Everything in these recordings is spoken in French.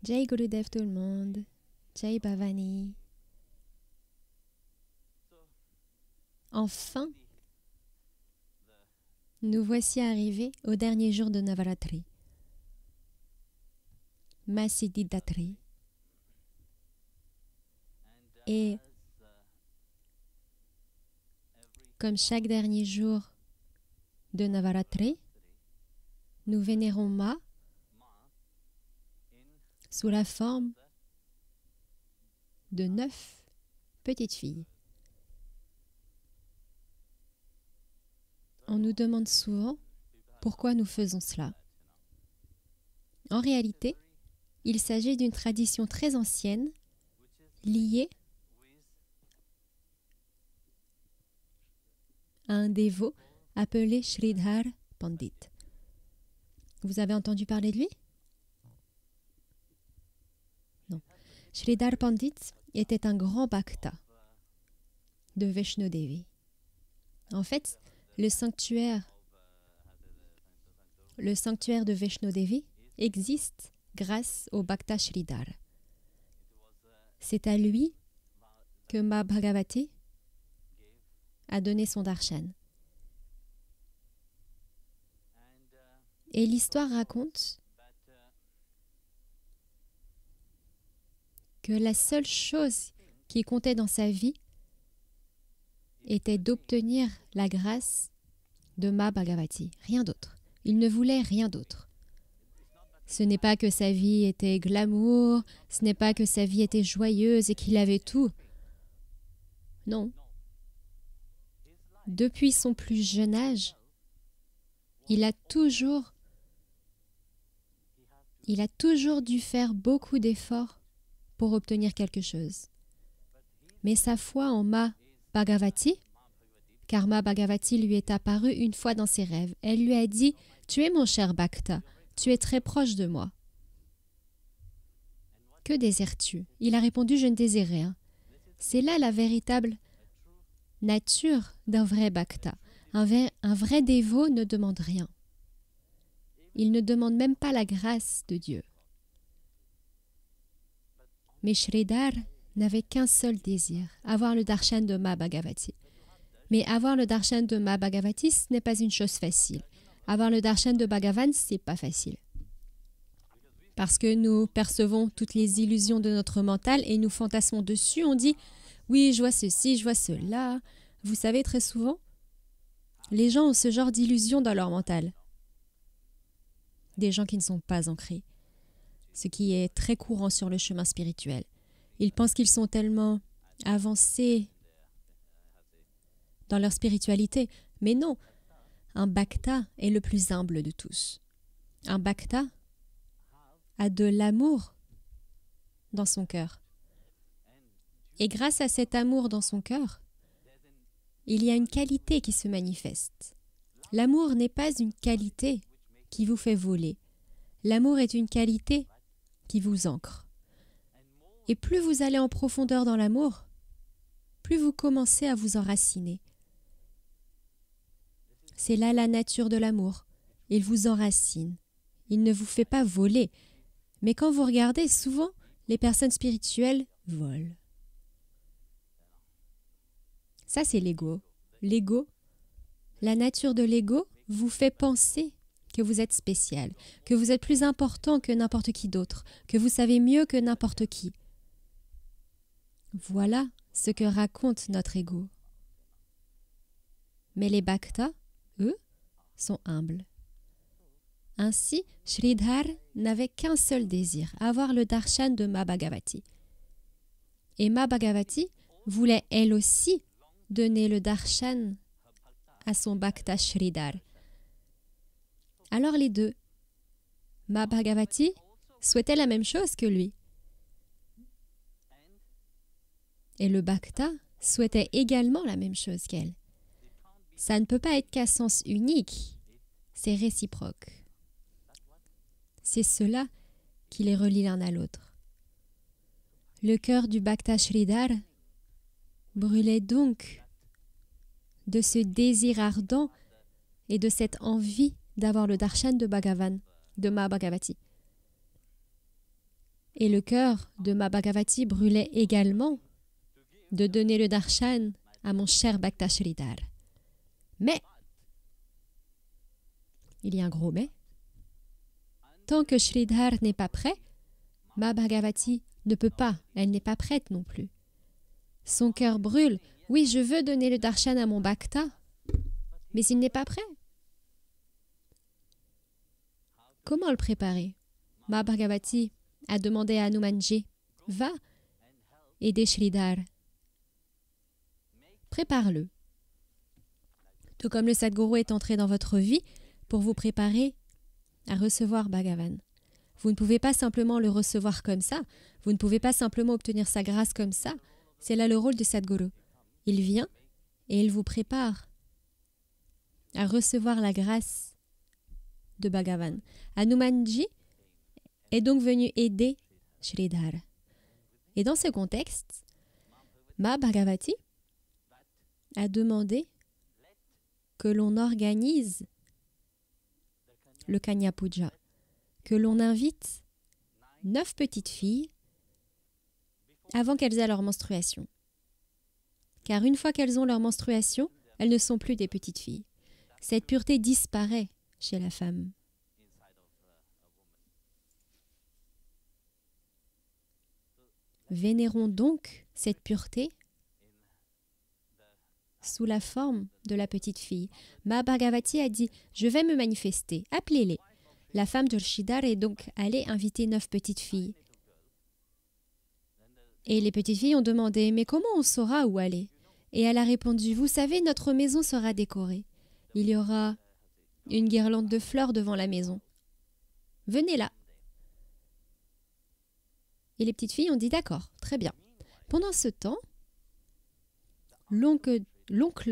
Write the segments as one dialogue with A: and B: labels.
A: Jai Gurudev tout le monde. Jai Bhavani. Enfin, nous voici arrivés au dernier jour de Navaratri. Masiddhidatri. Et comme chaque dernier jour de Navaratri, nous vénérons Ma sous la forme de 9 petites filles. On nous demande souvent pourquoi nous faisons cela. En réalité, il s'agit d'une tradition très ancienne liée à un dévot appelé Sridhar Pandit. Vous avez entendu parler de lui? Non. Sridhar Pandit était un grand bhakta de Vaishno Devi. En fait, le sanctuaire de Vaishno Devi existe grâce au bhakta Sridhar. C'est à lui que Ma Bhagavati a donné son darshan. Et l'histoire raconte que la seule chose qui comptait dans sa vie était d'obtenir la grâce de Ma Bhagavati, rien d'autre. Il ne voulait rien d'autre. Ce n'est pas que sa vie était glamour, ce n'est pas que sa vie était joyeuse et qu'il avait tout. Non. Depuis son plus jeune âge, il a toujours dû faire beaucoup d'efforts pour obtenir quelque chose. Mais sa foi en Ma Bhagavati, car Ma Bhagavati lui est apparue une fois dans ses rêves, elle lui a dit « Tu es mon cher Bhakta, tu es très proche de moi. Que désires-tu » Il a répondu « Je ne désire rien. » C'est là la véritable nature d'un vrai Bhakta. Un vrai dévot ne demande rien. Il ne demande même pas la grâce de Dieu. Mais Sridhar n'avait qu'un seul désir, avoir le darshan de Ma Bhagavati. Mais avoir le darshan de Ma Bhagavati, ce n'est pas une chose facile. Avoir le darshan de Bhagavan, ce n'est pas facile. Parce que nous percevons toutes les illusions de notre mental et nous fantasmons dessus. On dit « Oui, je vois ceci, je vois cela. » Vous savez, très souvent, les gens ont ce genre d'illusions dans leur mental. Des gens qui ne sont pas ancrés. Ce qui est très courant sur le chemin spirituel. Ils pensent qu'ils sont tellement avancés dans leur spiritualité. Mais non, un bhakta est le plus humble de tous. Un bhakta a de l'amour dans son cœur. Et grâce à cet amour dans son cœur, il y a une qualité qui se manifeste. L'amour n'est pas une qualité qui vous fait voler. L'amour est une qualité qui vous ancre. Et plus vous allez en profondeur dans l'amour, plus vous commencez à vous enraciner. C'est là la nature de l'amour. Il vous enracine. Il ne vous fait pas voler. Mais quand vous regardez, souvent, les personnes spirituelles volent. Ça, c'est l'ego. L'ego, la nature de l'ego vous fait penser que vous êtes spécial, que vous êtes plus important que n'importe qui d'autre, que vous savez mieux que n'importe qui. Voilà ce que raconte notre ego. Mais les bhaktas, eux, sont humbles. Ainsi, Sridhar n'avait qu'un seul désir, avoir le darshan de Ma Bhagavati. Et Ma Bhagavati voulait elle aussi donner le darshan à son bhakta Sridhar. Alors les deux, Ma Bhagavati souhaitait la même chose que lui. Et le bhakta souhaitait également la même chose qu'elle. Ça ne peut pas être qu'à sens unique, c'est réciproque. C'est cela qui les relie l'un à l'autre. Le cœur du bhakta Sridhar brûlait donc de ce désir ardent et de cette envie d'avoir le darshan de Bhagavan, de Ma Bhagavati. Et le cœur de Ma Bhagavati brûlait également de donner le darshan à mon cher Bhakta Sridhar. Mais, il y a un gros mais, tant que Sridhar n'est pas prêt, Ma Bhagavati ne peut pas, elle n'est pas prête non plus. Son cœur brûle. Oui, je veux donner le darshan à mon Bhakta, mais il n'est pas prêt. Comment le préparer? Ma Bhagavati a demandé à Hanumanji, va aider Sridhar. Prépare-le. Tout comme le Sadguru est entré dans votre vie pour vous préparer à recevoir Bhagavan. Vous ne pouvez pas simplement le recevoir comme ça. Vous ne pouvez pas simplement obtenir sa grâce comme ça. C'est là le rôle du Sadguru. Il vient et il vous prépare à recevoir la grâce de Bhagavan. Hanumanji est donc venu aider Sridhar. Et dans ce contexte, Ma Bhagavati a demandé que l'on organise le Kanya Puja, que l'on invite 9 petites filles avant qu'elles aient leur menstruation. Car une fois qu'elles ont leur menstruation, elles ne sont plus des petites filles. Cette pureté disparaît chez la femme. Vénérons donc cette pureté sous la forme de la petite fille. Ma Bhagavati a dit « Je vais me manifester, appelez-les ». La femme de Sridhar est donc allée inviter 9 petites filles. Et les petites filles ont demandé « Mais comment on saura où aller ?» Et elle a répondu « Vous savez, notre maison sera décorée. Il y aura une guirlande de fleurs devant la maison. Venez là. » Et les petites filles ont dit « D'accord, très bien. » Pendant ce temps, l'oncle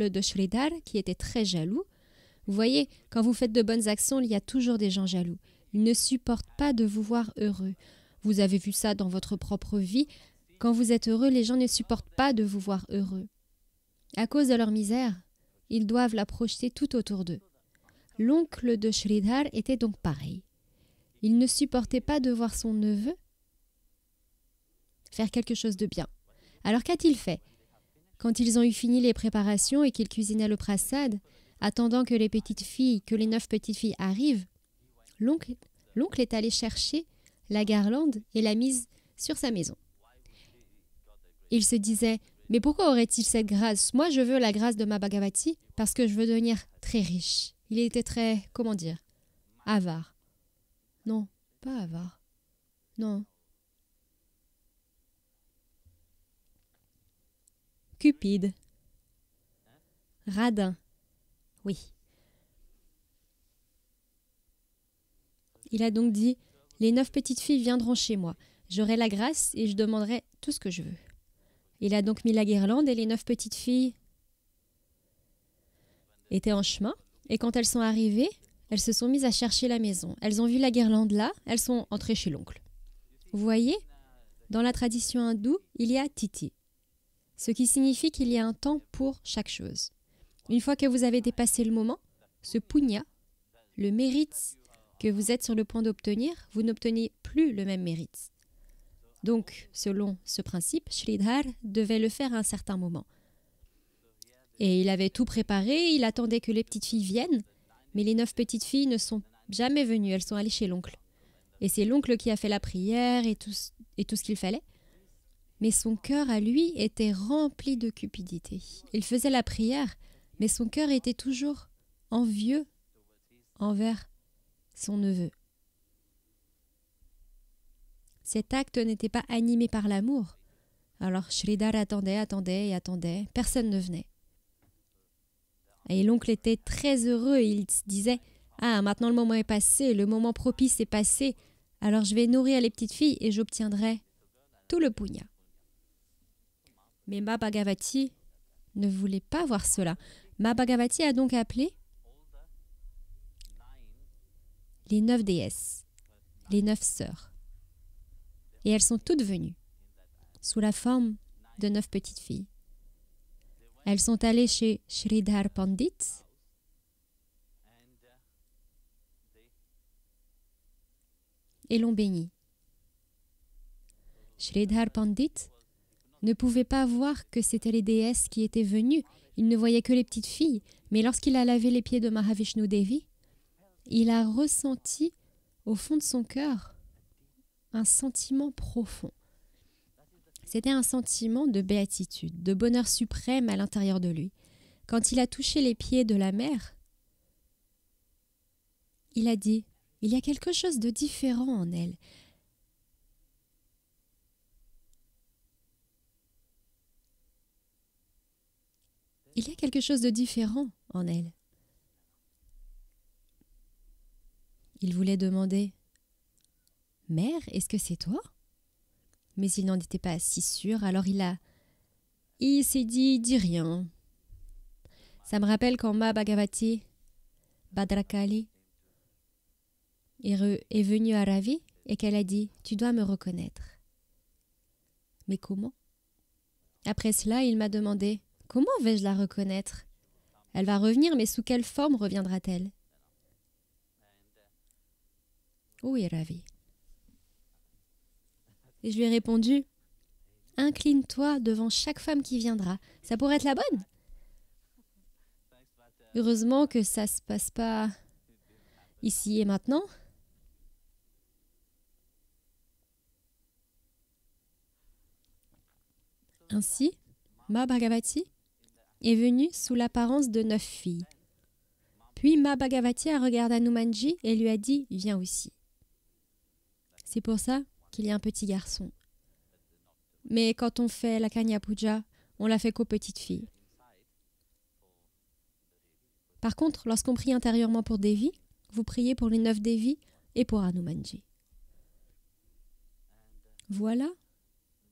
A: de Sridhar, qui était très jaloux, vous voyez, quand vous faites de bonnes actions, il y a toujours des gens jaloux. Ils ne supportent pas de vous voir heureux. Vous avez vu ça dans votre propre vie. Quand vous êtes heureux, les gens ne supportent pas de vous voir heureux. À cause de leur misère, ils doivent la projeter tout autour d'eux. L'oncle de Sridhar était donc pareil. Il ne supportait pas de voir son neveu faire quelque chose de bien. Alors qu'a-t-il fait? Quand ils ont eu fini les préparations et qu'ils cuisinaient le prasad, attendant que les 9 petites filles arrivent, l'oncle est allé chercher la guirlande et l'a mise sur sa maison. Il se disait, mais pourquoi aurait-il cette grâce? Moi, je veux la grâce de Ma Bhagavati parce que je veux devenir très riche. Il était très, avare. Non, pas avare. Non. Cupide. Radin. Oui. Il a donc dit, les 9 petites filles viendront chez moi. J'aurai la grâce et je demanderai tout ce que je veux. Il a donc mis la guirlande et les 9 petites filles étaient en chemin. Et quand elles sont arrivées, elles se sont mises à chercher la maison. Elles ont vu la guirlande là, elles sont entrées chez l'oncle. Vous voyez, dans la tradition hindoue, il y a Titi, ce qui signifie qu'il y a un temps pour chaque chose. Une fois que vous avez dépassé le moment, ce punya, le mérite que vous êtes sur le point d'obtenir, vous n'obtenez plus le même mérite. Donc, selon ce principe, Sridhar devait le faire à un certain moment. Et il avait tout préparé, il attendait que les petites filles viennent, mais les 9 petites filles ne sont jamais venues, elles sont allées chez l'oncle. Et c'est l'oncle qui a fait la prière et tout ce qu'il fallait. Mais son cœur à lui était rempli de cupidité. Il faisait la prière, mais son cœur était toujours envieux envers son neveu. Cet acte n'était pas animé par l'amour. Alors Sridhar attendait, personne ne venait. Et l'oncle était très heureux, il se disait « Ah, maintenant le moment est passé, le moment propice est passé, alors je vais nourrir les petites filles et j'obtiendrai tout le punya. » Mais Ma Bhagavati ne voulait pas voir cela. Ma Bhagavati a donc appelé les 9 déesses, les 9 sœurs. Et elles sont toutes venues, sous la forme de 9 petites filles. Elles sont allées chez Sridhar Pandit et l'ont béni. Sridhar Pandit ne pouvait pas voir que c'étaient les déesses qui étaient venues. Il ne voyait que les petites filles. Mais lorsqu'il a lavé les pieds de Mahavishnu Devi, il a ressenti au fond de son cœur un sentiment profond. C'était un sentiment de béatitude, de bonheur suprême à l'intérieur de lui. Quand il a touché les pieds de la mère, il a dit « Il y a quelque chose de différent en elle. » Il y a quelque chose de différent en elle. Il voulait demander « Mère, est-ce que c'est toi ?» Mais il n'en était pas si sûr, alors il s'est dit « Dis rien ». Ça me rappelle quand Ma Bhagavati, Bhadrakali, est venue à Ravi et qu'elle a dit « Tu dois me reconnaître ». Mais comment? Après cela, il m'a demandé « Comment vais-je la reconnaître? Elle va revenir, mais sous quelle forme reviendra-t-elle » Où est Ravi? Et je lui ai répondu « Incline-toi devant chaque femme qui viendra. Ça pourrait être la bonne. » Heureusement que ça ne se passe pas ici et maintenant. Ainsi, Ma Bhagavati est venue sous l'apparence de 9 filles. Puis Ma Bhagavati a regardé Hanumanji et lui a dit « Viens aussi ». C'est pour ça qu'il y a un petit garçon. Mais quand on fait la Kanya Puja, on la fait qu'aux petites filles. Par contre, lorsqu'on prie intérieurement pour Devi, vous priez pour les 9 Devis et pour Hanumanji. Voilà,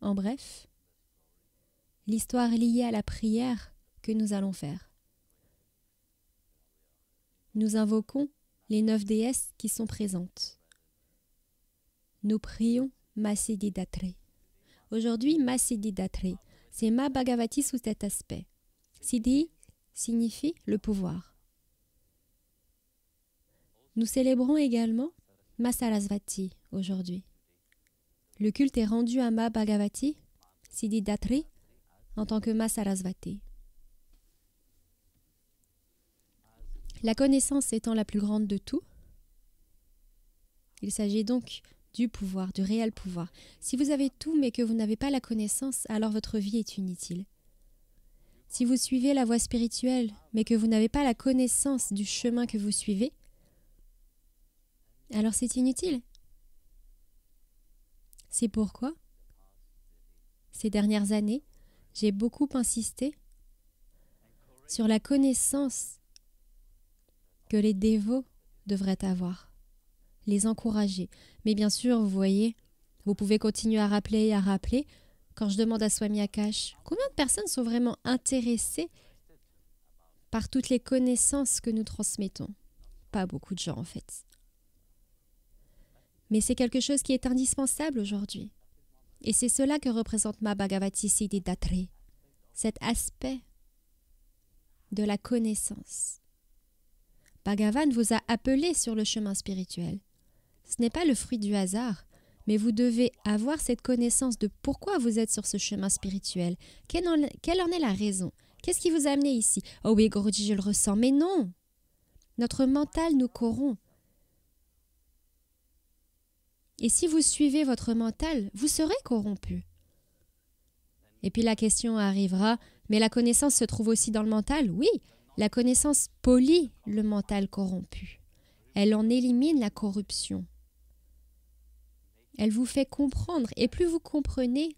A: en bref, l'histoire liée à la prière que nous allons faire. Nous invoquons les 9 déesses qui sont présentes. Nous prions Ma Siddhidatri. Aujourd'hui, Ma Siddhidatri, c'est Ma Bhagavati sous cet aspect. Siddhi signifie le pouvoir. Nous célébrons également Ma Sarasvati aujourd'hui. Le culte est rendu à Ma Bhagavati, Siddhidatri, en tant que Ma Sarasvati. La connaissance étant la plus grande de tout, il s'agit donc du pouvoir, du réel pouvoir. Si vous avez tout mais que vous n'avez pas la connaissance, alors votre vie est inutile. Si vous suivez la voie spirituelle mais que vous n'avez pas la connaissance du chemin que vous suivez, alors c'est inutile. C'est pourquoi, ces dernières années, j'ai beaucoup insisté sur la connaissance que les dévots devraient avoir. Les encourager. Mais bien sûr, vous voyez, vous pouvez continuer à rappeler et à rappeler. Quand je demande à Swami Akash, combien de personnes sont vraiment intéressées par toutes les connaissances que nous transmettons? Pas beaucoup de gens en fait. Mais c'est quelque chose qui est indispensable aujourd'hui. Et c'est cela que représente Ma Bhagavati Siddhidatri, cet aspect de la connaissance. Bhagavan vous a appelé sur le chemin spirituel. Ce n'est pas le fruit du hasard, mais vous devez avoir cette connaissance de pourquoi vous êtes sur ce chemin spirituel. Quelle en est la raison? Qu'est-ce qui vous a amené ici? Oh oui, Guruji, je le ressens. Mais non! Notre mental nous corrompt. Et si vous suivez votre mental, vous serez corrompu. Et puis la question arrivera, mais la connaissance se trouve aussi dans le mental? Oui, la connaissance polie le mental corrompu. Elle en élimine la corruption. Elle vous fait comprendre, et plus vous comprenez,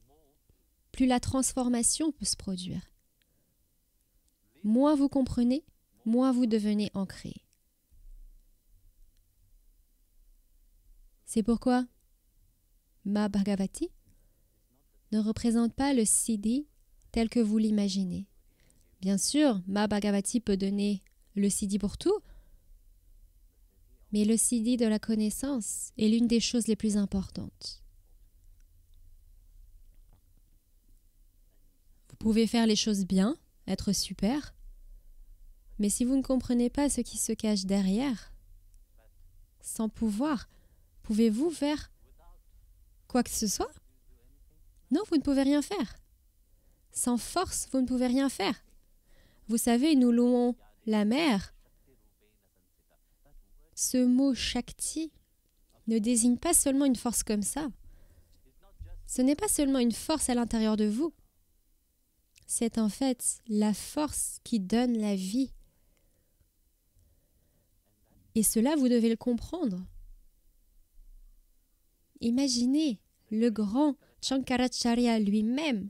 A: plus la transformation peut se produire. Moins vous comprenez, moins vous devenez ancré. C'est pourquoi Ma Bhagavati ne représente pas le Siddhi tel que vous l'imaginez. Bien sûr, Ma Bhagavati peut donner le Siddhi pour tout, mais le Siddhi de la connaissance est l'une des choses les plus importantes. Vous pouvez faire les choses bien, être super, mais si vous ne comprenez pas ce qui se cache derrière, sans pouvoir, pouvez-vous faire quoi que ce soit? Non, vous ne pouvez rien faire. Sans force, vous ne pouvez rien faire. Vous savez, nous louons la mer. Ce mot Shakti ne désigne pas seulement une force comme ça. Ce n'est pas seulement une force à l'intérieur de vous. C'est en fait la force qui donne la vie. Et cela, vous devez le comprendre. Imaginez le grand Shankaracharya lui-même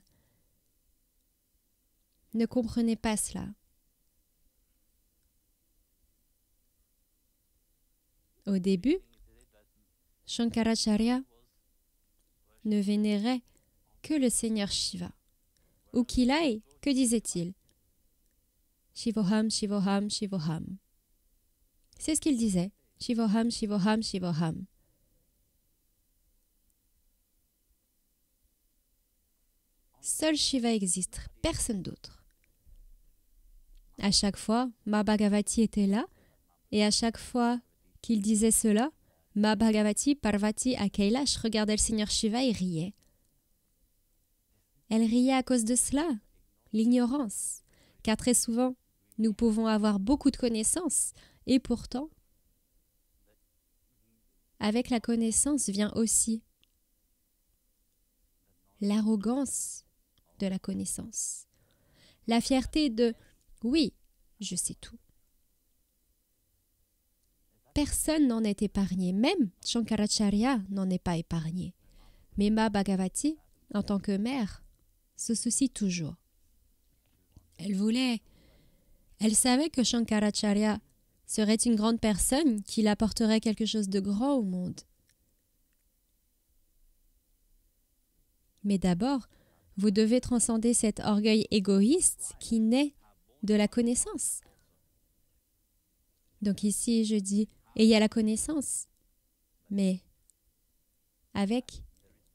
A: ne comprenait pas cela. Au début, Shankaracharya ne vénérait que le Seigneur Shiva. Où qu'il aille, que disait-il? Shivoham, Shivoham, Shivoham. C'est ce qu'il disait. Shivoham, Shivoham, Shivoham. Seul Shiva existe, personne d'autre. À chaque fois, Ma Bhagavati était là, et à chaque fois qu'il disait cela, Ma Bhagavati, Parvati à Kailash regardait le Seigneur Shiva et riait. Elle riait à cause de cela, l'ignorance, car très souvent, nous pouvons avoir beaucoup de connaissances, et pourtant, avec la connaissance vient aussi l'arrogance de la connaissance, la fierté de « oui, je sais tout ». Personne n'en est épargné, même Shankaracharya n'en est pas épargné. Mais Ma Bhagavati, en tant que mère, se soucie toujours. Elle savait que Shankaracharya serait une grande personne qui apporterait quelque chose de grand au monde. Mais d'abord, vous devez transcender cet orgueil égoïste qui naît de la connaissance. Donc ici, je dis, ayez la connaissance. Mais avec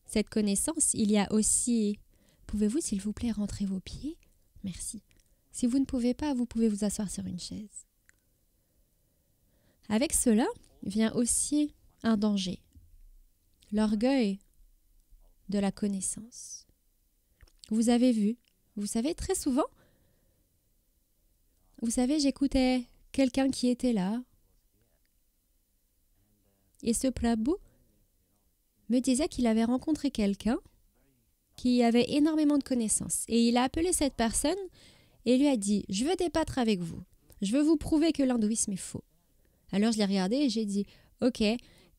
A: cette connaissance, il y a aussi... Pouvez-vous, s'il vous plaît, rentrer vos pieds? Merci. Si vous ne pouvez pas, vous pouvez vous asseoir sur une chaise. Avec cela vient aussi un danger. L'orgueil de la connaissance. Vous avez vu, vous savez, très souvent, vous savez, j'écoutais quelqu'un qui était là, et ce Prabhu me disait qu'il avait rencontré quelqu'un qui avait énormément de connaissances. Et il a appelé cette personne et lui a dit « Je veux débattre avec vous. Je veux vous prouver que l'hindouisme est faux. » Alors je l'ai regardé et j'ai dit « Ok,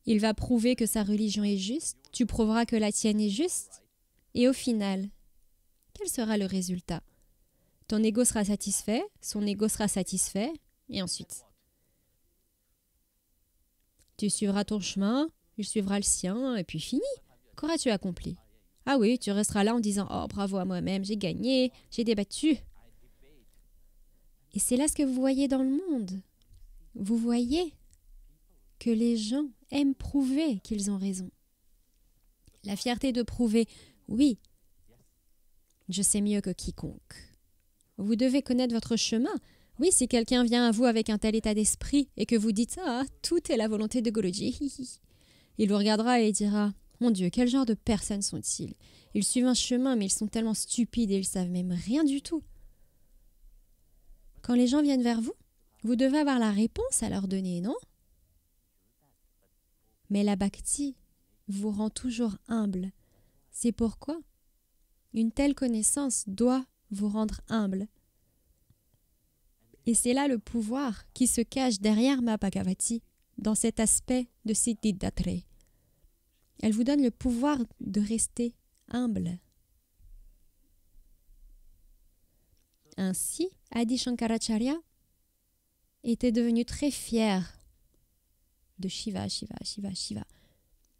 A: il va prouver que sa religion est juste, tu prouveras que la tienne est juste. Et au final, quel sera le résultat? Ton ego sera satisfait, son ego sera satisfait, et ensuite tu suivras ton chemin, il suivra le sien, et puis fini. Qu'auras-tu accompli? Ah oui, tu resteras là en disant « Oh, bravo à moi-même, j'ai gagné, j'ai débattu. » Et c'est là ce que vous voyez dans le monde. Vous voyez que les gens aiment prouver qu'ils ont raison. La fierté de prouver « Oui, je sais mieux que quiconque. » Vous devez connaître votre chemin. Oui, si quelqu'un vient à vous avec un tel état d'esprit et que vous dites « Ah, tout est la volonté de Guruji. » Il vous regardera et dira « Mon Dieu, quel genre de personnes sont-ils? Ils suivent un chemin, mais ils sont tellement stupides et ils savent même rien du tout. » Quand les gens viennent vers vous, vous devez avoir la réponse à leur donner, non? Mais la bhakti vous rend toujours humble. C'est pourquoi une telle connaissance doit vous rendre humble. Et c'est là le pouvoir qui se cache derrière Ma Bhagavati, dans cet aspect de Siddhidhatre. Elle vous donne le pouvoir de rester humble. Ainsi, Adi Shankaracharya était devenu très fier de Shiva, Shiva, Shiva, Shiva.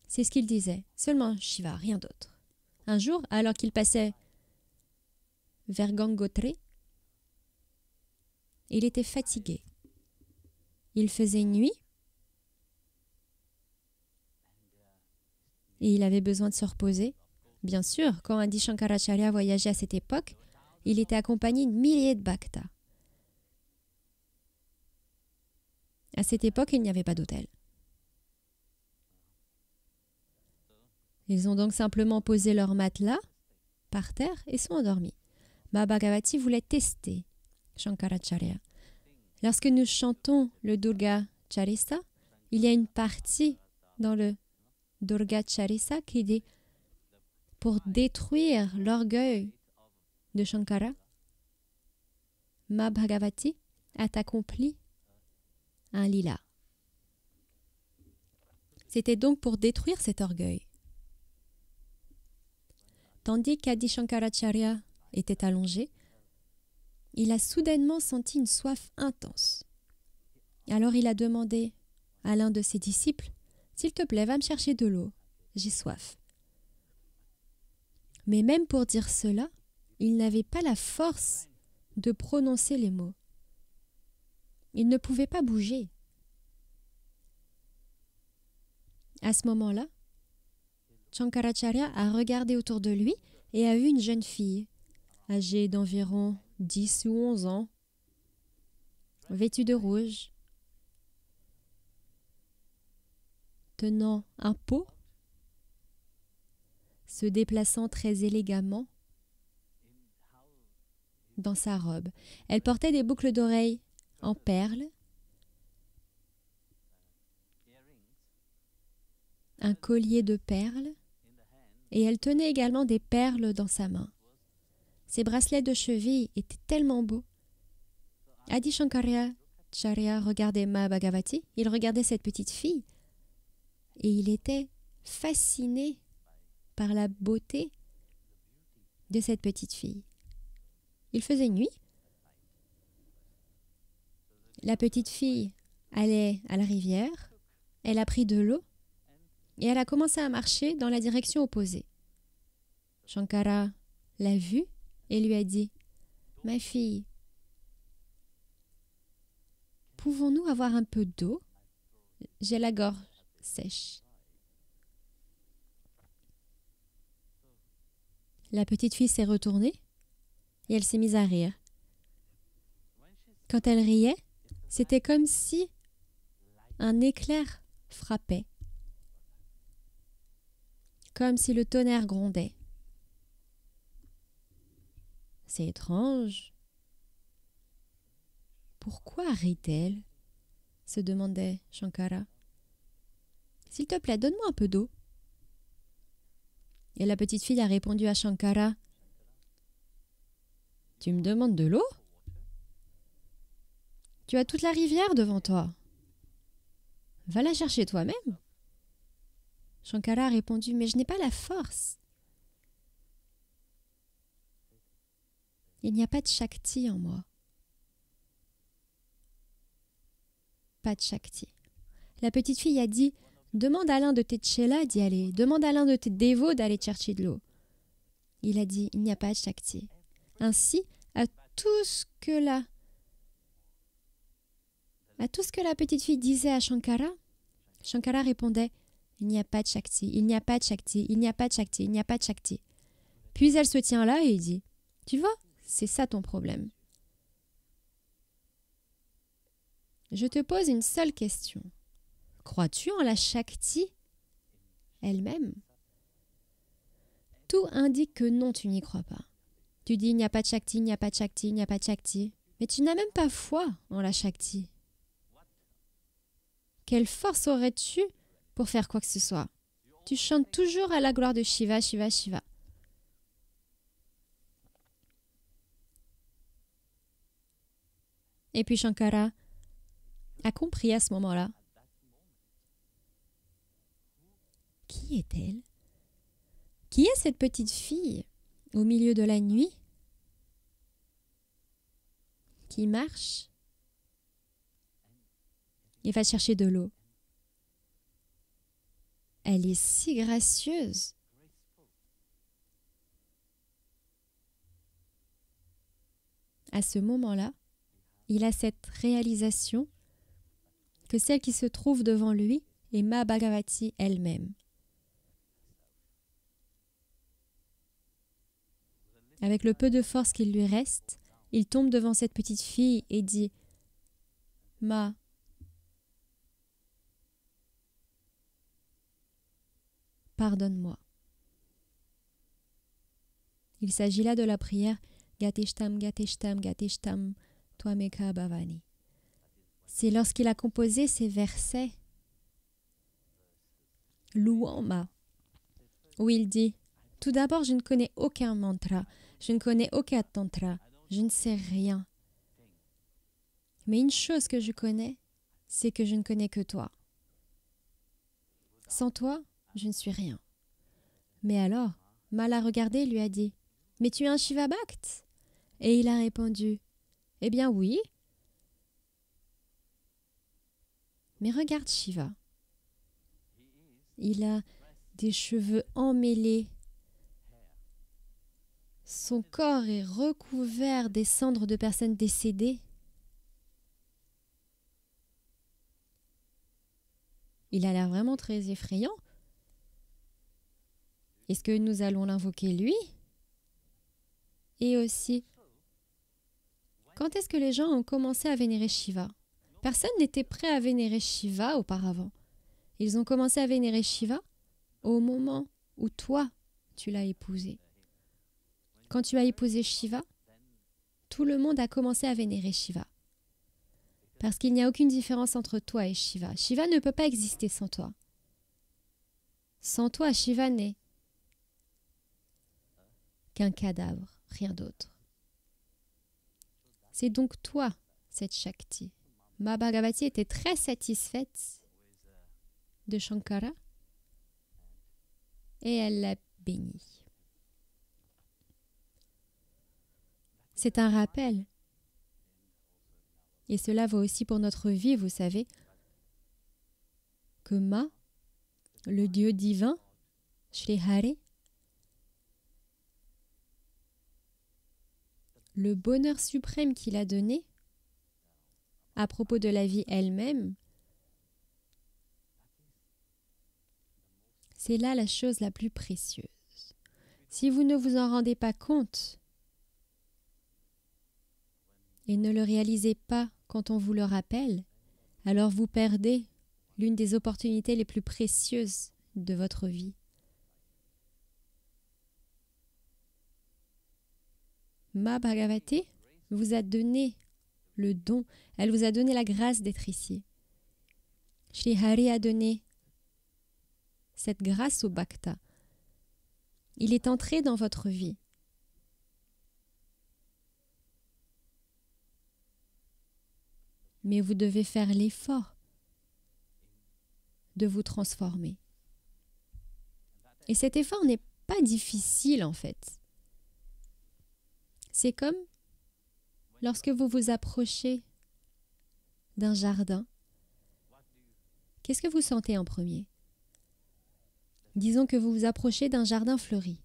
A: C'est ce qu'il disait, seulement Shiva, rien d'autre. Un jour, alors qu'il passait vers Gangotri, il était fatigué. Il faisait nuit et il avait besoin de se reposer. Bien sûr, quand Adi Shankaracharya voyageait à cette époque, il était accompagné de milliers de bhaktas. À cette époque, il n'y avait pas d'hôtel. Ils ont donc simplement posé leur matelas par terre et sont endormis. Ma Bhagavati voulait tester Shankaracharya. Lorsque nous chantons le Durga Charisa, il y a une partie dans le Durga Charisa qui dit pour détruire l'orgueil de Shankara, ma Bhagavati a accompli un lila. C'était donc pour détruire cet orgueil. Tandis qu'Adi Shankaracharya était allongé, il a soudainement senti une soif intense. Alors il a demandé à l'un de ses disciples, « S'il te plaît, va me chercher de l'eau, j'ai soif. » Mais même pour dire cela, il n'avait pas la force de prononcer les mots. Il ne pouvait pas bouger. À ce moment-là, Shankaracharya a regardé autour de lui et a vu une jeune fille, âgée d'environ 10 ou 11 ans, vêtue de rouge, tenant un pot, se déplaçant très élégamment dans sa robe. Elle portait des boucles d'oreilles en perles, un collier de perles, et elle tenait également des perles dans sa main. Ses bracelets de cheville étaient tellement beaux. Adi Shankaracharya regardait Ma Bhagavati, il regardait cette petite fille, et il était fasciné par la beauté de cette petite fille. Il faisait nuit. La petite fille allait à la rivière, elle a pris de l'eau et elle a commencé à marcher dans la direction opposée. Shankara l'a vue et lui a dit « Ma fille, pouvons-nous avoir un peu d'eau? J'ai la gorge sèche. » La petite fille s'est retournée et elle s'est mise à rire. Quand elle riait, c'était comme si un éclair frappait, comme si le tonnerre grondait. C'est étrange. Pourquoi rit-elle? Se demandait Shankara. S'il te plaît, donne-moi un peu d'eau. Et la petite fille a répondu à Shankara. Tu me demandes de l'eau? Tu as toute la rivière devant toi. Va la chercher toi-même. Shankara a répondu, mais je n'ai pas la force. Il n'y a pas de Shakti en moi. Pas de Shakti. La petite fille a dit, demande à l'un de tes tchellas d'y aller. Demande à l'un de tes dévots d'aller chercher de l'eau. Il a dit, il n'y a pas de Shakti. Ainsi, à tout ce que la petite fille disait à Shankara, Shankara répondait, il n'y a pas de Shakti, il n'y a pas de Shakti, il n'y a pas de Shakti, il n'y a pas de Shakti. Puis elle se tient là et il dit, tu vois, c'est ça ton problème. Je te pose une seule question. Crois-tu en la Shakti elle-même? Tout indique que non, tu n'y crois pas. Tu dis il n'y a pas de Shakti, il n'y a pas de Shakti, il n'y a pas de Shakti. Mais tu n'as même pas foi en la Shakti. Quelle force aurais-tu pour faire quoi que ce soit? Tu chantes toujours à la gloire de Shiva, Shiva, Shiva. Et puis Shankara a compris à ce moment-là. Qui est-elle? Qui est cette petite fille au milieu de la nuit qui marche et va chercher de l'eau? Elle est si gracieuse. À ce moment-là, il a cette réalisation que celle qui se trouve devant lui est Ma Bhagavati elle-même. Avec le peu de force qu'il lui reste, il tombe devant cette petite fille et dit « Ma, pardonne-moi. » Il s'agit là de la prière Gatishtam, Gatishtam, Gatishtam, Twameka Bhavani. C'est lorsqu'il a composé ces versets louant Ma, où il dit « Tout d'abord, je ne connais aucun mantra, je ne connais aucun tantra, je ne sais rien. Mais une chose que je connais, c'est que je ne connais que toi. Sans toi, je ne suis rien. » Mais alors, Ma l'a regardé et lui a dit « Mais tu es un Shiva Bhakt ?» Et il a répondu « Eh bien oui. » Mais regarde Shiva. Il a des cheveux emmêlés. Son corps est recouvert des cendres de personnes décédées. Il a l'air vraiment très effrayant. Est-ce que nous allons l'invoquer lui? Et aussi, quand est-ce que les gens ont commencé à vénérer Shiva? Personne n'était prêt à vénérer Shiva auparavant. Ils ont commencé à vénérer Shiva au moment où toi, tu l'as épousé. Quand tu as épousé Shiva, tout le monde a commencé à vénérer Shiva. Parce qu'il n'y a aucune différence entre toi et Shiva. Shiva ne peut pas exister sans toi. Sans toi, Shiva n'est qu'un cadavre, rien d'autre. C'est donc toi, cette Shakti. Ma Bhagavati était très satisfaite de Shankara et elle l'a béni. C'est un rappel. Et cela vaut aussi pour notre vie, vous savez, que Ma, le Dieu divin, Shri Hare, le bonheur suprême qu'il a donné à propos de la vie elle-même, c'est là la chose la plus précieuse. Si vous ne vous en rendez pas compte et ne le réalisez pas quand on vous le rappelle, alors vous perdez l'une des opportunités les plus précieuses de votre vie. Ma Bhagavati vous a donné le don, elle vous a donné la grâce d'être ici. Shri Hari a donné cette grâce au Bhakta. Il est entré dans votre vie. Mais vous devez faire l'effort de vous transformer. Et cet effort n'est pas difficile en fait. C'est comme lorsque vous vous approchez d'un jardin. Qu'est-ce que vous sentez en premier? Disons que vous vous approchez d'un jardin fleuri.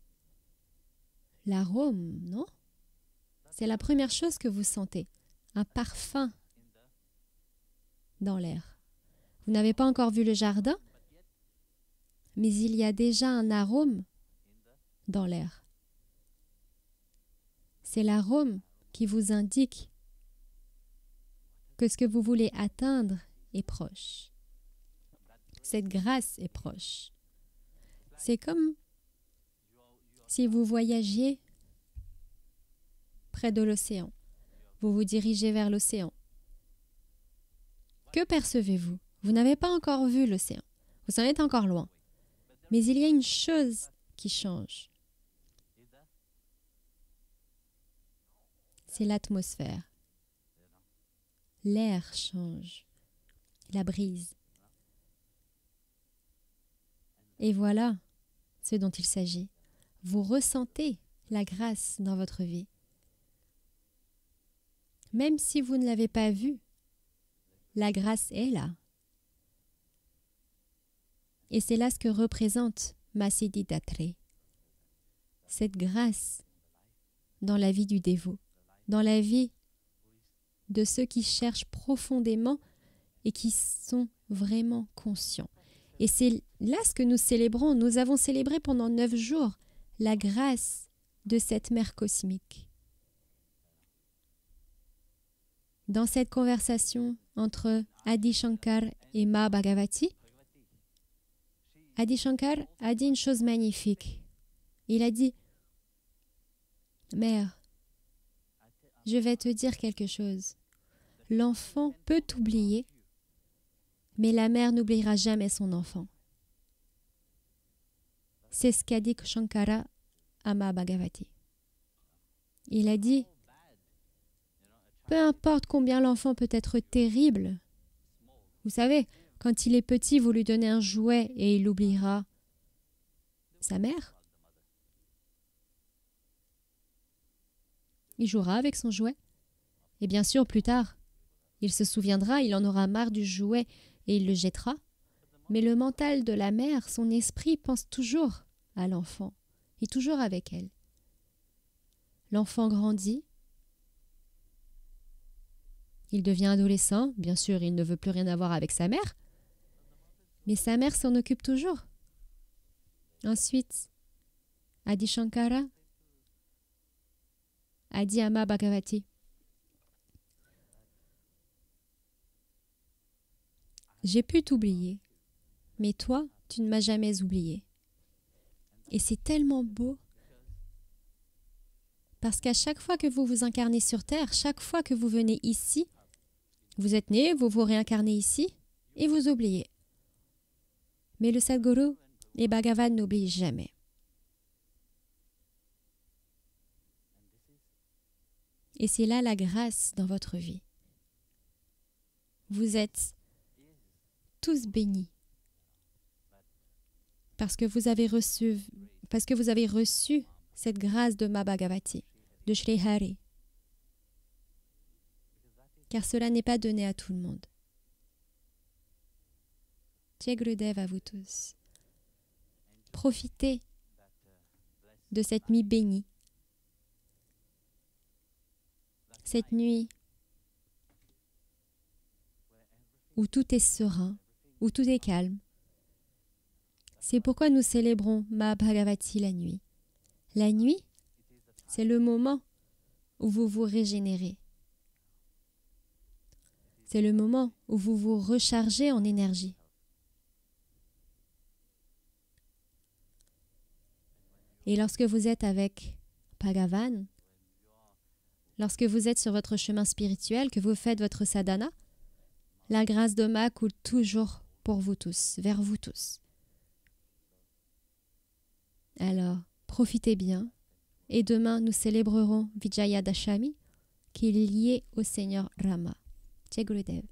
A: L'arôme, non? C'est la première chose que vous sentez. Un parfum dans l'air. Vous n'avez pas encore vu le jardin, mais il y a déjà un arôme dans l'air. C'est l'arôme qui vous indique que ce que vous voulez atteindre est proche. Cette grâce est proche. C'est comme si vous voyagiez près de l'océan. Vous vous dirigez vers l'océan. Que percevez-vous? Vous n'avez pas encore vu l'océan. Vous en êtes encore loin. Mais il y a une chose qui change. C'est l'atmosphère. L'air change. La brise. Et voilà ce dont il s'agit. Vous ressentez la grâce dans votre vie. Même si vous ne l'avez pas vue, la grâce est là. Et c'est là ce que représente Ma Siddhidatre. Cette grâce dans la vie du dévot, dans la vie de ceux qui cherchent profondément et qui sont vraiment conscients. Et c'est là ce que nous célébrons. Nous avons célébré pendant 9 jours la grâce de cette mère cosmique. Dans cette conversation entre Adi Shankar et Ma Bhagavati, Adi Shankar a dit une chose magnifique. Il a dit Mère, je vais te dire quelque chose. L'enfant peut oublier, mais la mère n'oubliera jamais son enfant. C'est ce qu'a dit Shankara à Mahabhagavati. Il a dit, peu importe combien l'enfant peut être terrible, vous savez, quand il est petit, vous lui donnez un jouet et il oubliera sa mère. Il jouera avec son jouet. Et bien sûr, plus tard, il se souviendra, il en aura marre du jouet et il le jettera. Mais le mental de la mère, son esprit, pense toujours à l'enfant, est toujours avec elle. L'enfant grandit, il devient adolescent, bien sûr, il ne veut plus rien avoir avec sa mère, mais sa mère s'en occupe toujours. Ensuite, Adi Shankara a dit à Mahabhagavati, j'ai pu t'oublier, mais toi, tu ne m'as jamais oublié. Et c'est tellement beau, parce qu'à chaque fois que vous vous incarnez sur Terre, chaque fois que vous venez ici, vous êtes né, vous vous réincarnez ici, et vous oubliez. Mais le Sadguru et Bhagavan n'oublient jamais. Et c'est là la grâce dans votre vie. Vous êtes tous bénis parce que vous avez reçu cette grâce de Mahabhagavati, de Shri Hari. Car cela n'est pas donné à tout le monde. Jai Gurudev à vous tous. Profitez de cette nuit bénie. Cette nuit où tout est serein, où tout est calme. C'est pourquoi nous célébrons Mahabhagavati la nuit. La nuit, c'est le moment où vous vous régénérez. C'est le moment où vous vous rechargez en énergie. Et lorsque vous êtes avec Bhagavan, lorsque vous êtes sur votre chemin spirituel, que vous faites votre sadhana, la grâce de Ma coule toujours pour vous tous, vers vous tous. Alors, profitez bien. Et demain, nous célébrerons Vijayadashami, qui est lié au Seigneur Rama. Jai Gurudev.